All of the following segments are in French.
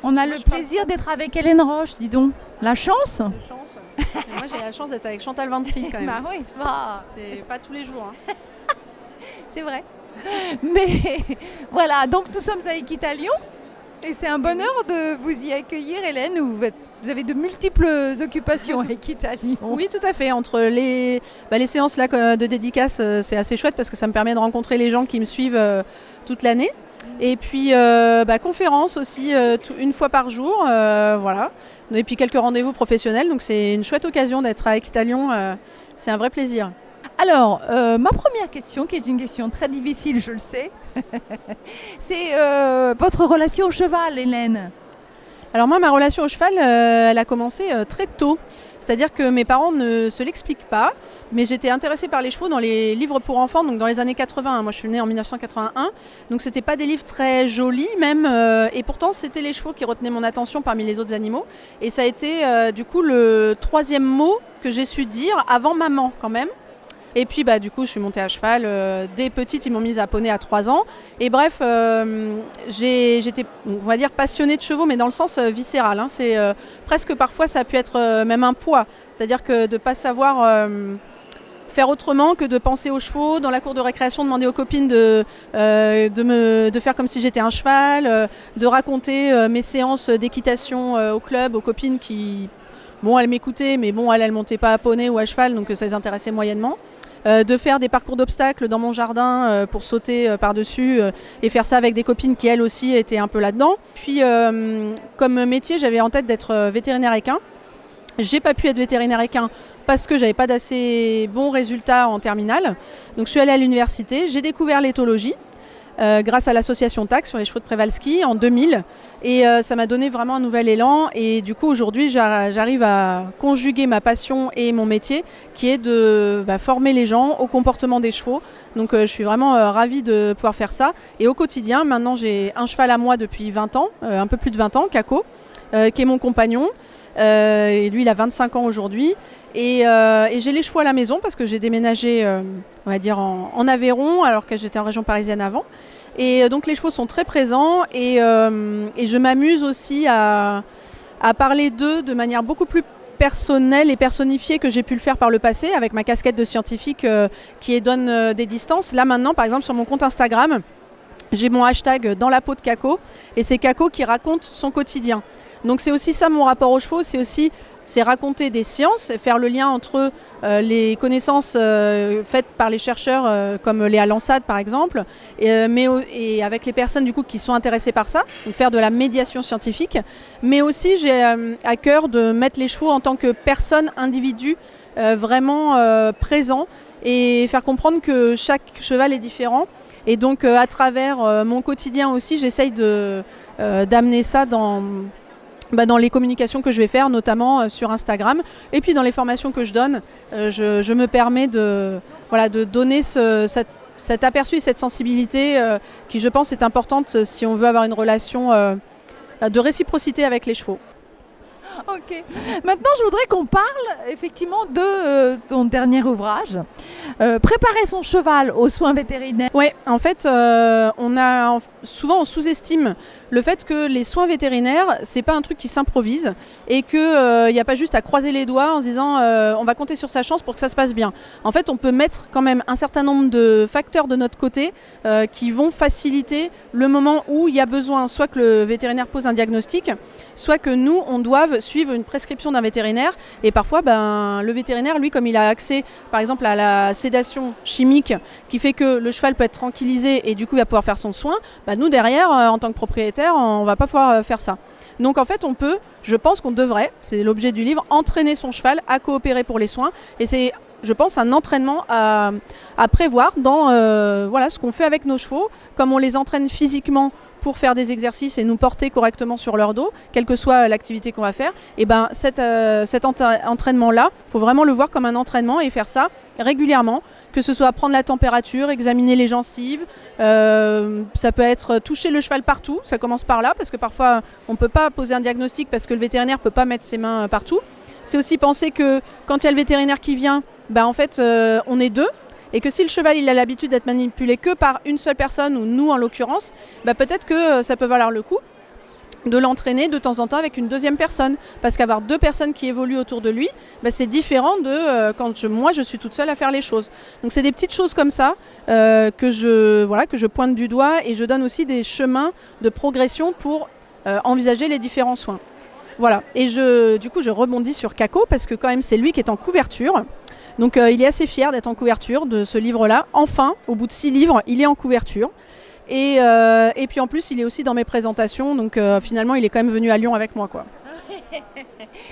On a le plaisir d'être avec Hélène Roche, dis donc. La chance. De chance. Et moi, j'ai la chance d'être avec Chantal Ventry quand même. Bah oui, C'est pas tous les jours. C'est vrai. Mais voilà, donc nous sommes à Équitalion et c'est un bonheur de vous y accueillir, Hélène. Vous avez de multiples occupations à Équitalion. Oui, tout à fait. Entre les séances là, de dédicace, c'est assez chouette parce que ça me permet de rencontrer les gens qui me suivent toute l'année. Et puis conférences aussi une fois par jour, voilà. Et puis quelques rendez-vous professionnels, donc c'est une chouette occasion d'être à Équitalion, c'est un vrai plaisir. Alors, ma première question, qui est une question très difficile, je le sais, c'est votre relation au cheval, Hélène. Alors moi, ma relation au cheval, elle a commencé très tôt. C'est-à-dire que mes parents ne se l'expliquent pas, mais j'étais intéressée par les chevaux dans les livres pour enfants, donc dans les années 80. Moi, je suis née en 1981, donc c'était pas des livres très jolis même, et pourtant c'était les chevaux qui retenaient mon attention parmi les autres animaux. Et ça a été du coup le troisième mot que j'ai su dire avant maman quand même. Et puis du coup je suis montée à cheval, dès petite ils m'ont mise à poney à 3 ans. Et bref, j'étais on va dire passionnée de chevaux, mais dans le sens viscéral. C'est presque parfois ça a pu être même un poids. C'est-à-dire que de ne pas savoir faire autrement que de penser aux chevaux, dans la cour de récréation demander aux copines de faire comme si j'étais un cheval, de raconter mes séances d'équitation au club aux copines qui... Bon, elles m'écoutaient, mais bon, elles ne montaient pas à poney ou à cheval, donc ça les intéressait moyennement. De faire des parcours d'obstacles dans mon jardin pour sauter par-dessus et faire ça avec des copines qui elles aussi étaient un peu là-dedans. Puis comme métier, j'avais en tête d'être vétérinaire équin. J'ai pas pu être vétérinaire équin parce que j'avais pas d'assez bons résultats en terminale. Donc je suis allée à l'université, j'ai découvert l'éthologie. Grâce à l'association TAC sur les chevaux de Przewalski en 2000 et ça m'a donné vraiment un nouvel élan et du coup aujourd'hui j'arrive à conjuguer ma passion et mon métier qui est de former les gens au comportement des chevaux. Donc je suis vraiment ravie de pouvoir faire ça et au quotidien maintenant j'ai un cheval à moi depuis 20 ans, un peu plus de 20 ans, Caco, qui est mon compagnon et lui il a 25 ans aujourd'hui. Et j'ai les chevaux à la maison parce que j'ai déménagé on va dire en Aveyron alors que j'étais en région parisienne avant. Et donc les chevaux sont très présents et je m'amuse aussi à parler d'eux de manière beaucoup plus personnelle et personnifiée que j'ai pu le faire par le passé avec ma casquette de scientifique qui donne des distances. Là maintenant par exemple sur mon compte Instagram, j'ai mon hashtag dans la peau de Caco et c'est Caco qui raconte son quotidien. Donc c'est aussi ça mon rapport aux chevaux, c'est raconter des sciences, faire le lien entre les connaissances faites par les chercheurs comme Léa Lansade par exemple, et avec les personnes du coup qui sont intéressées par ça, donc faire de la médiation scientifique, mais aussi j'ai à cœur de mettre les chevaux en tant que personne, individu vraiment présent et faire comprendre que chaque cheval est différent. Et donc à travers mon quotidien aussi, j'essaye d'amener ça dans les communications que je vais faire, notamment sur Instagram. Et puis dans les formations que je donne, je me permets de donner cet aperçu et cette sensibilité qui, je pense, est importante si on veut avoir une relation de réciprocité avec les chevaux. Ok. Maintenant, je voudrais qu'on parle effectivement de ton dernier ouvrage, Préparer son cheval aux soins vétérinaires. Oui, en fait, souvent on sous-estime le fait que les soins vétérinaires, c'est pas un truc qui s'improvise et qu'il n'y a pas juste à croiser les doigts en se disant on va compter sur sa chance pour que ça se passe bien. En fait, on peut mettre quand même un certain nombre de facteurs de notre côté qui vont faciliter le moment où il y a besoin, soit que le vétérinaire pose un diagnostic, soit que nous, on doive suivre une prescription d'un vétérinaire. Et parfois, le vétérinaire, lui, comme il a accès, par exemple, à la sédation chimique qui fait que le cheval peut être tranquillisé et du coup, il va pouvoir faire son soin, nous, derrière, en tant que propriétaire, on ne va pas pouvoir faire ça. Donc, en fait, on peut, je pense qu'on devrait, c'est l'objet du livre, entraîner son cheval à coopérer pour les soins. Et c'est, je pense, un entraînement à prévoir dans ce qu'on fait avec nos chevaux, comme on les entraîne physiquement pour faire des exercices et nous porter correctement sur leur dos, quelle que soit l'activité qu'on va faire, et cet entraînement-là, il faut vraiment le voir comme un entraînement et faire ça régulièrement, que ce soit prendre la température, examiner les gencives, ça peut être toucher le cheval partout, ça commence par là, parce que parfois on ne peut pas poser un diagnostic parce que le vétérinaire ne peut pas mettre ses mains partout. C'est aussi penser que quand il y a le vétérinaire qui vient, en fait on est deux, et que si le cheval il a l'habitude d'être manipulé que par une seule personne, ou nous en l'occurrence, peut-être que ça peut valoir le coup. de l'entraîner de temps en temps avec une deuxième personne. Parce qu'avoir 2 personnes qui évoluent autour de lui, c'est différent de quand moi je suis toute seule à faire les choses. Donc c'est des petites choses comme ça que je pointe du doigt, et je donne aussi des chemins de progression pour envisager les différents soins. Voilà. Et du coup je rebondis sur Kako, parce que quand même c'est lui qui est en couverture. Donc il est assez fier d'être en couverture de ce livre-là. Enfin, au bout de 6 livres, il est en couverture. Et puis en plus, il est aussi dans mes présentations, donc finalement, il est quand même venu à Lyon avec moi, quoi.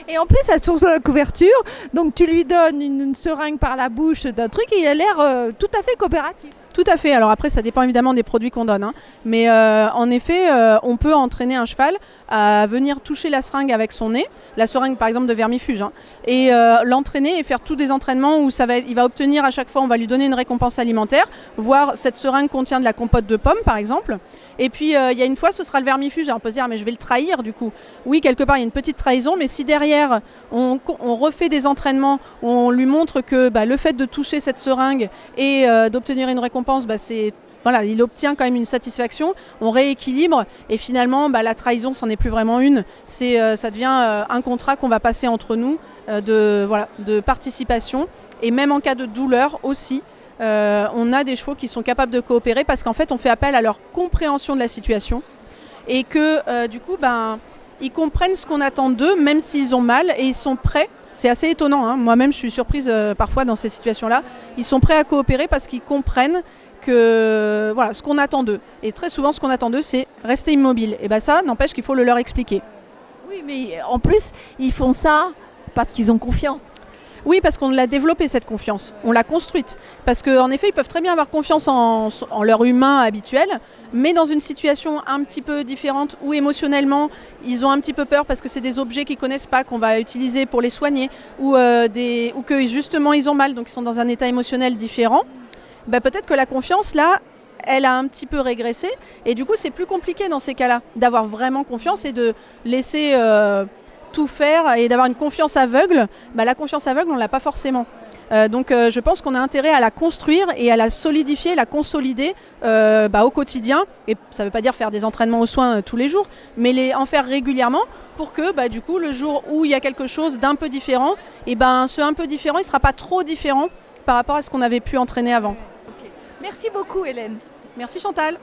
Et en plus, à source de la couverture, donc tu lui donnes une seringue par la bouche d'un truc et il a l'air tout à fait coopératif. Tout à fait. Alors après, ça dépend évidemment des produits qu'on donne, hein. Mais en effet, on peut entraîner un cheval à venir toucher la seringue avec son nez, la seringue par exemple de vermifuge, hein, et l'entraîner et faire tous des entraînements où il va obtenir à chaque fois, on va lui donner une récompense alimentaire, voire cette seringue contient de la compote de pommes par exemple. Et puis il y a une fois, ce sera le vermifuge. Alors on peut se dire, mais je vais le trahir du coup. Oui, quelque part, il y a une petite trahison, mais si derrière, on refait des entraînements, où on lui montre que le fait de toucher cette seringue et d'obtenir une récompense, il obtient quand même une satisfaction, on rééquilibre, et finalement, la trahison, c'en est plus vraiment une. Ça devient un contrat qu'on va passer entre nous de participation, et même en cas de douleur aussi. On a des chevaux qui sont capables de coopérer parce qu'en fait on fait appel à leur compréhension de la situation, et que du coup ils comprennent ce qu'on attend d'eux même s'ils ont mal, et ils sont prêts. C'est assez étonnant, hein. Moi-même je suis surprise parfois dans ces situations-là. Ils sont prêts à coopérer parce qu'ils comprennent que ce qu'on attend d'eux. Et très souvent ce qu'on attend d'eux, c'est rester immobile. Et ça n'empêche qu'il faut le leur expliquer. Oui, mais en plus ils font ça parce qu'ils ont confiance. Oui, parce qu'on l'a développée, cette confiance. On l'a construite. Parce qu'en effet, ils peuvent très bien avoir confiance en leur humain habituel, mais dans une situation un petit peu différente, où émotionnellement, ils ont un petit peu peur parce que c'est des objets qu'ils ne connaissent pas, qu'on va utiliser pour les soigner, ou que justement ils ont mal, donc ils sont dans un état émotionnel différent. Peut-être que la confiance, là, elle a un petit peu régressé. Et du coup, c'est plus compliqué dans ces cas-là, d'avoir vraiment confiance et de laisser tout faire et d'avoir une confiance aveugle. La confiance aveugle, on ne l'a pas forcément. Donc je pense qu'on a intérêt à la construire et à la solidifier, la consolider au quotidien. Et ça ne veut pas dire faire des entraînements aux soins tous les jours, mais en faire régulièrement pour que du coup, le jour où il y a quelque chose d'un peu différent, ce un peu différent, il ne sera pas trop différent par rapport à ce qu'on avait pu entraîner avant. Okay. Merci beaucoup Hélène. Merci Chantal.